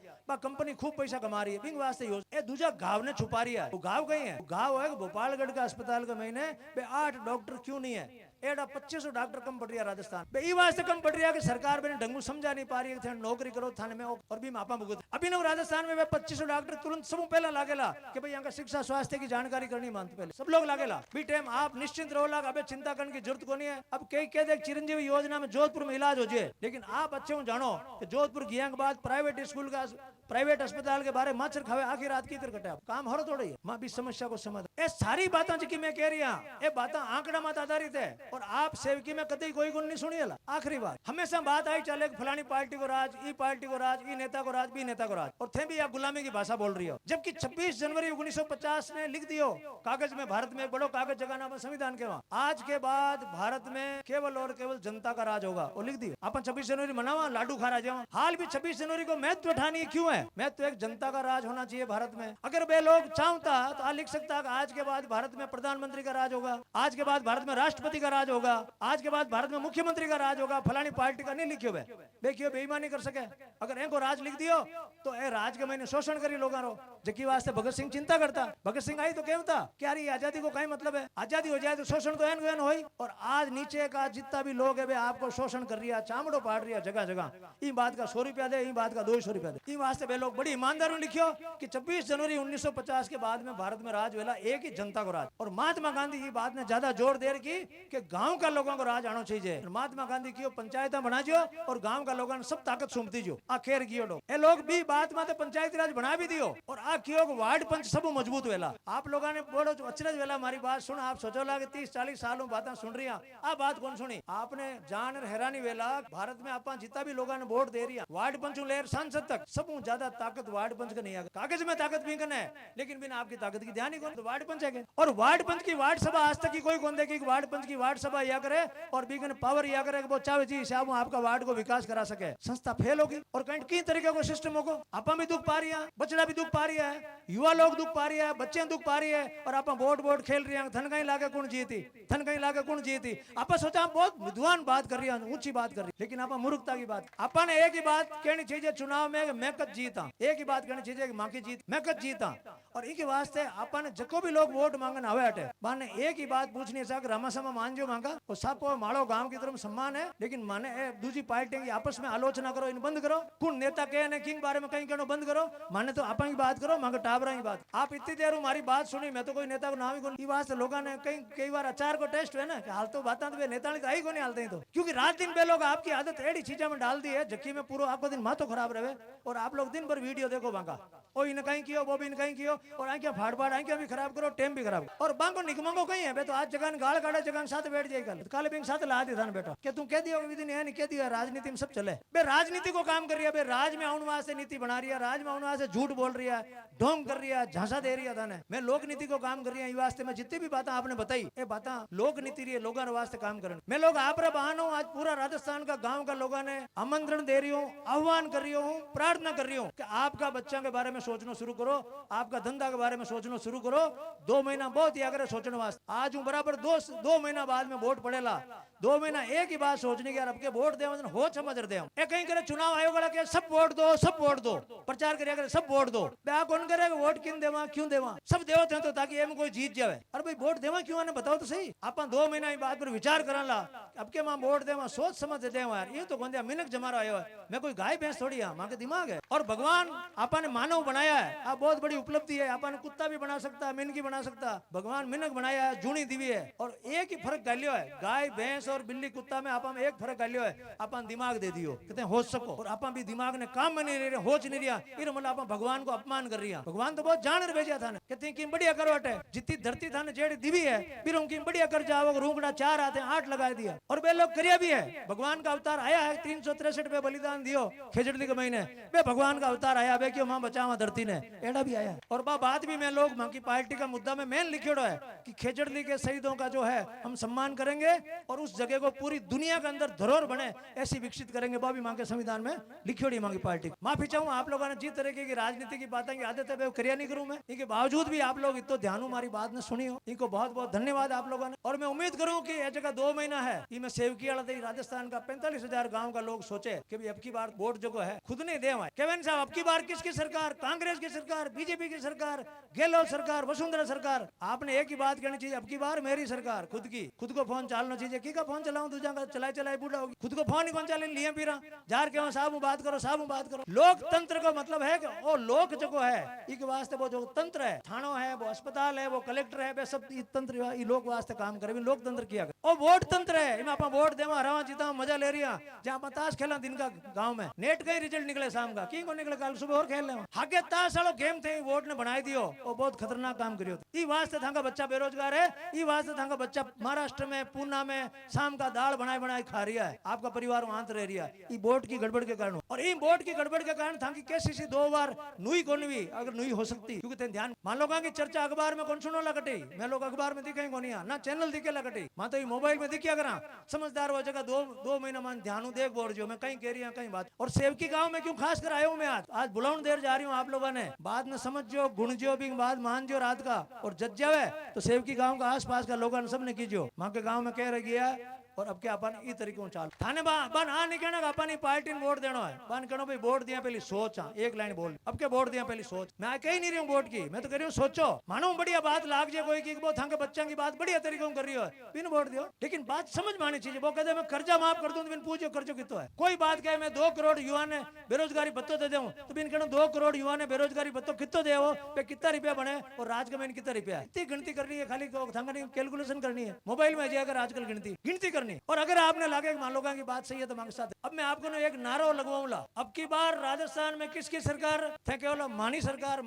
कंपनी खूब पैसा कमा रही है बिंग वास्ते योजना। दूजा घाव ने छुपा रही है, वो घाव कहीं है, घाव है भोपालगढ़ का अस्पताल के महीने 8 डॉक्टर क्यों नहीं है, एडा 2500 डॉक्टर कम पड़ रही है राजस्थान में। ई वास्ते कम पड़ रही है कि सरकार ने ढंगू समझा नहीं पा रही है, नौकरी करो थाने में और भी मापा भुगत। अभी ना राजस्थान में 2500 डॉक्टर तुरंत सब पहला लागेला कि भाई यहाँ का शिक्षा स्वास्थ्य की जानकारी करनी मानते पहले सब लोग लागेला भी टाइम आप निश्चिंत रहो लाग, अबे चिंता करने की जरूरत को नहीं है। अब कई कह दे चिरंजीवी योजना में जोधपुर में इलाज हो जाए, लेकिन आप अच्छे हो जानो कि जोधपुर गया के बाद प्राइवेट स्कूल का प्राइवेट अस्पताल के बारे माचर खावे आखिर रात की करकटे काम हो थोड़ी है। मां भी समस्या को समाधान ये सारी बातें जी मैं कह रही हूं, ये बातें आंकड़ा मत आधारित है और आप सेवकी में कभी कोई गुण नहीं सुनिएला। आखिरी बात हमेशा बात आई चले फलानी पार्टी को राज, ई पार्टी को राज, ई नेता को राज, बी नेता को राज, और थे भी आप गुलामी की भाषा बोल रही हो। जबकि 26 जनवरी 1950 ने लिख दियो कागज में, भारत में एक बड़ो कागज जगह नाम संविधान के, वहां आज के बाद भारत में केवल और केवल जनता का राज होगा, वो लिख दियो। अपन 26 जनवरी मनावा लाडू खा रहा, हाल भी 26 जनवरी को महत्व ठानी क्यों है? है? मैं तो एक जनता का राज होना चाहिए भारत में। अगर वे लोग चाहता तो लिख सकता कि आज के बाद भारत में प्रधानमंत्री का राज होगा, आज के बाद भारत में राष्ट्रपति का राज होगा, आज के बाद भारत में मुख्यमंत्री का राज होगा, फलानी पार्टी का नहीं लिखियो वे। देखियो बेईमानी कर सके। अगर इनको राज लिख दियो तो ए राज के मैंने शोषण करी लोगों रो, जबकि वास्ते भगत सिंह चिंता करता। भगत सिंह आई तो कहता क्या रही आजादी को कहीं मतलब है, आजादी हो जाए तो शोषण तो एन हो। और आज नीचे का जितना भी लोग है वे आपको शोषण कर रहा, चामड़ो पाड़ रहा जगह जगह। इन बात का 100 रुपया दे, इन बात का 200 रुपया दे। इन वास्ते वे लोग बड़ी ईमानदारी लिखियो कि 26 जनवरी 1950 के बाद में भारत में राज वेला एक ही जनता को राज। और महात्मा गांधी की बात ने ज्यादा जोर दे रखी कि गांव का लोगों को राज आना चाहिए। महात्मा गांधी की पंचायत बना जो और गांव का लोगों ने सब ताकत सौंपती जो आखिर कियो ए लोग भी बात में पंचायती राज बना भी दियो और आ कियो वार्ड पंच सब मजबूत वेला। आप लोगों ने बोलो अचरज वेला हमारी बात सुन। आप सोचो ला 30-40 सालों बातें सुन रही आ बात कौन सुनी आपने जान हैरानी वेला। भारत में आप जितना भी लोगों ने वोट दे रही वार्ड पंच लेर सांसद तक सब ज्यादा ताकत वार्ड पंच का नहीं है। कागज में ताकत भी करना है लेकिन बिना आपकी ताकत की ध्यान ही कौन तो वार्ड पंच है। और वार्ड पंच की वार्ड सभा आज तक की कोई कौन देखी वार्ड पंच की वार्ड सभा या करे और बीगन पावर या करे वो चाहे जी साहब आपका वार्ड को विकास करा सके। संस्था फेल होगी और कहीं कई तरीके को सिस्टम होगा। आप भी दुख पा रही है, बचड़ा भी दुख पा रही है, युवा लोग दुख पा रही है, बच्चे दुख पा रही है। और आप वोट खेल रही है थन कहीं लागे कौन जीती, थन कहीं लागे कौन जीती। आप सोचा बहुत विद्वान बात कर रही है, ऊंची बात कर रही लेकिन आप मूर्खता की बात। अपन एक ही बात कहनी चाहिए चुनाव में मैं कद जीता, एक ही बात कहनी चाहिए कि मां की जीत मैं कद जीता। और इनके वास्ते अपन जको भी लोग वोट मांगन आवे हटे माने एक ही बात पूछनी है रामासमा मान जो मांगा और सबको माड़ो गांव की तरफ सम्मान है लेकिन माने दूसरी पार्टी की आपस में आलोचना करो इन बंद करो। कौन नेता कहे किंग बारे में कहीं कहना बंद करो माने तो अपन की बात करो मांगे टाबरा की बात। आप इतनी देर हमारी बात सुनी मैं तो कोई नेता को नाम ही कौन वास्ते लोगों ने कई बार अचार को टेस्ट है ना हाल तो बात नेता आई को नहीं हालते तो क्योंकि रात दिन बे लोग आपकी आदत एड़ी चीजें में डाल दी है जबकि में पूरा आपको दिन माथो खराब रहे और आप लोग दिन भर वीडियो देखो बांका ओ इन कहीं कियो वो भी इन कहीं कियो और आंखें फाड़ फाड़ आंखें भी खराब करो टाइम भी खराब और बांको निकमंगो कहीं है बे तो आज जगह गाल काटा जगह साथ बैठ जाए कल काले बिंग साथ ला दी था बेटा क्या तुम कह दियो विधि नहीं है नहीं कह दिया राजनीति में सब चले बे राजनीति को काम कर रही है बे राज में आने वास्ते नीति बना रही है राज में आने वास्ते झूठ बोल रही है ढोंग कर रही है झांसा दे रही है था मैं लोक नीति को काम कर रही है वास्ते में जितनी भी बातें आपने बताई ये बातें लोक नीति रही है लोगों वास्ते काम करने मैं लोग आप बहानो आज पूरा राजस्थान का गांव का लोगों ने आमंत्रण दे रही हूँ आह्वान कर रही हूँ प्रार्थना कर रही हूँ कि आपका बच्चा के बारे में सोचना शुरू करो आपका धंधा के बारे में सोचना शुरू करो 2 महीना बहुत ही अगर सोचने वास्ते आज हूँ बराबर 2 महीना बाद में वोट पड़ेला 2 महीना एक ही बात सोचने की यार अब के वोट दे हो समझ दे कहीं करे चुनाव आयोग के सब वोट दो प्रचार करे सब वोट दो कौन करे वोट किन देवा क्यों देवा सब देव थे तो ताकि एम कोई जीत जाए अरे भाई वोट देवा क्यों आने बताओ तो सही आप 2 महीना की बात पर विचार करा ला अब के मां वोट देवा सोच समझ देवा यार ये तो कौन मिनक जमा रहा है मैं कोई गाय भैंस थोड़ी है मां के दिमाग है और भगवान आपने मानव बनाया है आप बहुत बड़ी उपलब्धि है आपने कुत्ता भी बना सकता मिनकी बना सकता भगवान मिनक बनाया है जूनी दिवी है और एक ही फर्क गालियो है गाय भैंस और बिल्ली कुत्ता में आप एक फर्क गालियो है अपन दिमाग दे दियो कहते होश सको और अपन भी दिमाग ने काम में नहीं रहे होच नहीं रहा ये मतलब आप भगवान को अपमान कर रही है भगवान तो बहुत जान भेजा था कहते कि बढ़िया करो हटे जितनी धरती था जेड़ी दिवी है फिर उनकी बढ़िया कर जाओ रूंगड़ा 4 आते 8 लगा दिया और वे लोग करिया भी है भगवान का अवतार आया है 363 पे बलिदान दियो खेजड़ली के महीने वे भगवान का अवतार आया वे क्यों मां बचावा धरती ने एड़ा भी आया और बात भी मैं लोग मां की पार्टी का मुद्दा में मेन लिखियोड़ो है कि खेजड़ली के शहीदों का जो है हम सम्मान करेंगे और उस जगह को पूरी दुनिया के अंदर धरोहर बने ऐसी विकसित करेंगे वो भी मां के संविधान में लिखियोड़ी मां की पार्टी। माफी चाहूँ आप लोगों ने जिस तरीके की राजनीति की बातें की आदत है करिया नहीं करूं मैं इनके बावजूद भी आप लोग इतो ध्यान हमारी बात ने सुनी हो इनको बहुत बहुत धन्यवाद आप लोगों ने और मैं उम्मीद करूं कि यह जगह 2 महीना है ये मैं सेवकी वाला राजस्थान का 45,000 गांव का लोग सोचे कि अब की बार वोट जो है खुद नहीं दे केवन साहब अब की बार किसकी सरकार कांग्रेस की सरकार बीजेपी की सरकार गहलोत सरकार वसुंधरा सरकार आपने एक ही बात कहनी चाहिए अब की बार मेरी सरकार खुद की खुद को फोन चलाना चाहिए की का फोन चलाऊं दूजा का चलाए बूढ़ा होगी खुद को फोन ही कौन चले लिए फिर जार के साहब बात करो लोकतंत्र का मतलब है कि वो लोक जो है इसके वास्ते वो जो तंत्र है थानो है वो अस्पताल है वो कलेक्टर है वे सब तंत्र लोक वास्ते काम करे लोकतंत्र किया और वोट तंत्र है इनमें आप वोट देवा हरावा जीता मजा ले रही जहाँ पर ताश खेला दिन का गाँव में नेट का ही रिजल्ट निकले शाम का की को निकले कल सुबह और खेल ले हाके ताश वालों गेम थे वोट ने बनाई दियो वो बहुत खतरनाक काम करियो ई वास्ते था बच्चा बेरोजगार है ई वास्ते था बच्चा महाराष्ट्र में पूना में शाम का दाल बनाए खा रही है आपका परिवार वहां रह रही है ई वोट की गड़बड़ के कारण और इन वोट की गड़बड़ के कारण था कि कैसी 2 बार नुई कौन भी अगर नुई हो सकती क्योंकि ध्यान मान लो की चर्चा अखबार में कौन सुनो लगटी मैं लोग अखबार में दिखे को ना चैनल दिखे लगटी मां तो मोबाइल में दिखिया करा समझदार हो जगह दो महीना मान ध्यान देख बोल जो मैं कहीं कह रही हूँ कहीं बात। और सेवकी गांव में क्यों खास कर आया हूँ मैं आज बुलाउन देर जा रही हूँ आप लोगों ने बाद में समझ जो गुण जो भी बात मान जो रात का और जज जावे तो सेवकी गांव का आस पास का लोगों सब ने कीजियो माँ के गाँव में कह रही गया और अब क्या अपन ई तरीकों चाल थाने बन आ नहीं कहना अपनी पार्टी वोट देना है बन कहना भाई वोट दिया पहली सोच एक लाइन बोल अब क्या वोट दिया पहली सोच मैं कही नहीं रही हूँ वोट की मैं तो कर रही हूँ सोचो मानो बढ़िया बात लाग जाए कोई की वो थांगे बच्चा की बात बढ़िया तरीकों कर रही हो बिन वोट दियो लेकिन बात समझ में आनी चाहिए। वो कहते मैं कर्जा माफ कर दूं तो बिन पूछो कर्जो कितो है कोई बात कहे मैं 2 करोड़ युवा ने बेरोजगारी भत्तो दे दूं तो बिन कहना 2 करोड़ युवा ने बेरोजगारी भत्तो कितो दे पे कितना रुपया बने और राज का में कितना रुपया इतनी गिनती करनी है खाली थांगा कैलकुलेशन करनी है मोबाइल में जाकर आजकल गिनती करनी और अगर आपने लगे मान लोगों की बात सही है तो मांग साथ अब मैं आपको एक नारा लगवाऊंगा अब की बार राजस्थान में किसकी सरकार थे केवल मानी सरकार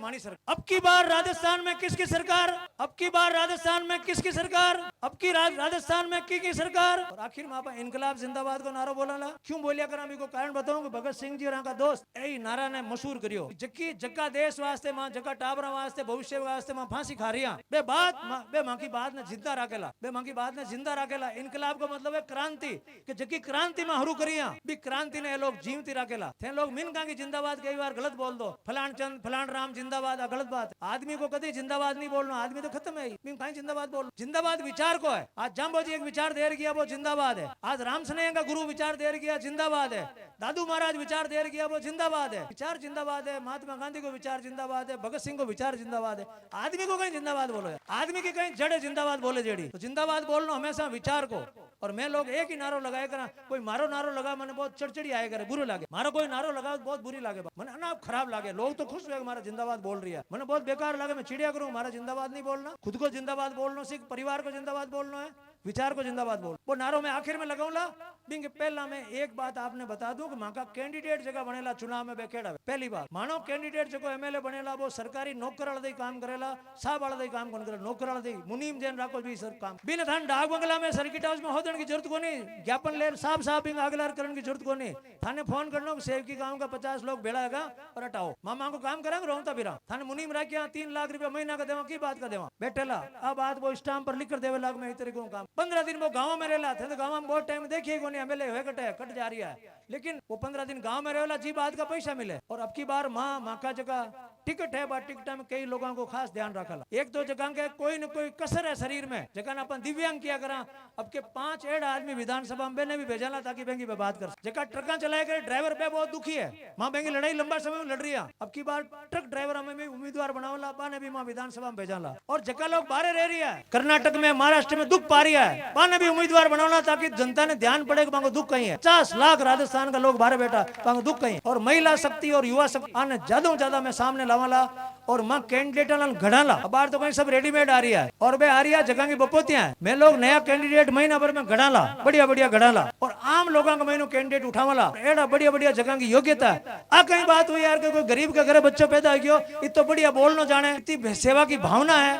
अब की बार राजस्थान में किसकी सरकार अब की बार राजस्थान में किसकी सरकार अब की राजस्थान में की सरकार। और आखिर में आप इनकलाब जिंदाबाद को नारा बोला क्यों बोलिया करा को कारण बताऊं भगत सिंह जी और का दोस्त यही नारा ने मशहूर करियो जक्की जक्का देश वास्ते मां जक्का टाबरा वास्ते भविष्य वास्ते मां फांसी खा रही बे मां की बात ने जिंदा राखेला बे मां की बात ने जिंदा राखेला। इनकलाब का मतलब है क्रांति कि जकी क्रांति में हरू करिया भी क्रांति ने लोग जीवती राखेला थे लोग मिनका की जिंदाबाद कई बार गलत बोल दो फलान चंद फलान राम जिंदाबाद गलत बात आदमी को कभी जिंदाबाद नहीं बोलना आदमी तो खत्म है कहीं जिंदाबाद बोल जिंदाबाद विचार को है। आज जाम्बोजी एक विचार दे गया वो जिंदाबाद है। आज राम स्नेह का गुरु विचार दे गया जिंदाबाद है। दादू महाराज विचार दे गया वो जिंदाबाद है। विचार जिंदाबाद है। महात्मा गांधी को विचार जिंदाबाद है। भगत सिंह को विचार जिंदाबाद है। आदमी को कहीं जिंदाबाद बोलो आदमी की कहीं जड़े जिंदाबाद बोले जेड़ी तो जिंदाबाद बोलना हमेशा विचार को। और मैं लोग एक ही नारो लगाया करा कोई मारो नारो लगा मैंने बहुत चिड़चिड़ी आया करे बुरे लगे मारो कोई नारो लगा बहुत बुरी लगे मैंने ना खराब लगे लोग तो खुश हुए हमारा जिंदाबाद बोल रही है मैंने बहुत बेकार लगे मैं चिड़िया करूँ हमारा जिंदाबाद नहीं बोलना खुद को जिंदाबाद बोलना सीख परिवार को जिंदाबाद बोलना है विचार को जिंदाबाद बोल वो नारो में आखिर में लगाऊंगा बिंग पहला मैं एक बात आपने बता दूं कि मां का कैंडिडेट जगह बनेला चुनाव में बेखेड़ा पहली बात मानो कैंडिडेट जो एमएलए बनेला वो सरकारी नौकर वाला काम करेला साहब वाला काम कौन करे नौकर वाला मुनीम जैन राखो भी सर काम बिन थान डाक बंगला में सर्किट हाउस में होदन की जरूरत को नहीं ज्ञापन ले साहब बिंग अगलार करने की जरूरत को नहीं थाने फोन कर लो सेव की गांव का 50 लोग भेड़ा है और हटाओ मामा को काम करेंगे रोता फिरा थाने मुनीम राखिया 3 लाख रुपया महीना का देवा की बात का देवा बैठेला अब बात वो स्टाम्प पर लिख कर देवे लाख में इतने को काम 15 दिन वो गांव में रहला थे तो गांव में बहुत टाइम देखिए को नहीं एमएलए हुए कट जा रही है लेकिन वो 15 दिन गांव में रहेला जी बात का पैसा मिले। और अब की बार माँ का जगह टिकट है बा टिकट में कई लोगों को खास ध्यान रखा एक दो जगह के कोई न कोई कसर है शरीर में जगह अपन दिव्यांग किया करा अब के 5 एड आदमी विधानसभा में ने भी भेजाला ताकि बेंगी पे बात कर जगह ट्रका चलाए करे ड्राइवर पे बहुत दुखी है माँ बेंगी लड़ाई लंबा समय में लड़ रही है। अब की बार ट्रक ड्राइवर हमें भी उम्मीदवार बनावला बा ने भी माँ विधानसभा में भेजाला। और जगह लोग बाहर रह रही है कर्नाटक में महाराष्ट्र में दुख पा रही है बा ने भी उम्मीदवार बनावला ताकि जनता ने ध्यान पड़े कि मांगो दुख कहीं है 50 लाख राजस्थान का लोग बाहर बैठा मांगो दुख कहीं और महिला शक्ति और युवा शक्ति आने ज्यादा मैं सामने लावाला और मां कैंडिडेट घड़ाला बाहर तो कहीं सब रेडीमेड आ रही है और बे आ रही है जगह की बपोतियां मैं लोग नया कैंडिडेट महीना भर में घड़ाला बढ़िया घड़ाला और आम लोगों का महीनों कैंडिडेट उठावाला एड़ा बढ़िया जगह की योग्यता आ कहीं बात हुई यार कोई गरीब के घर बच्चों पैदा हो गयो इतो बढ़िया बोलना जाने इतनी सेवा की भावना है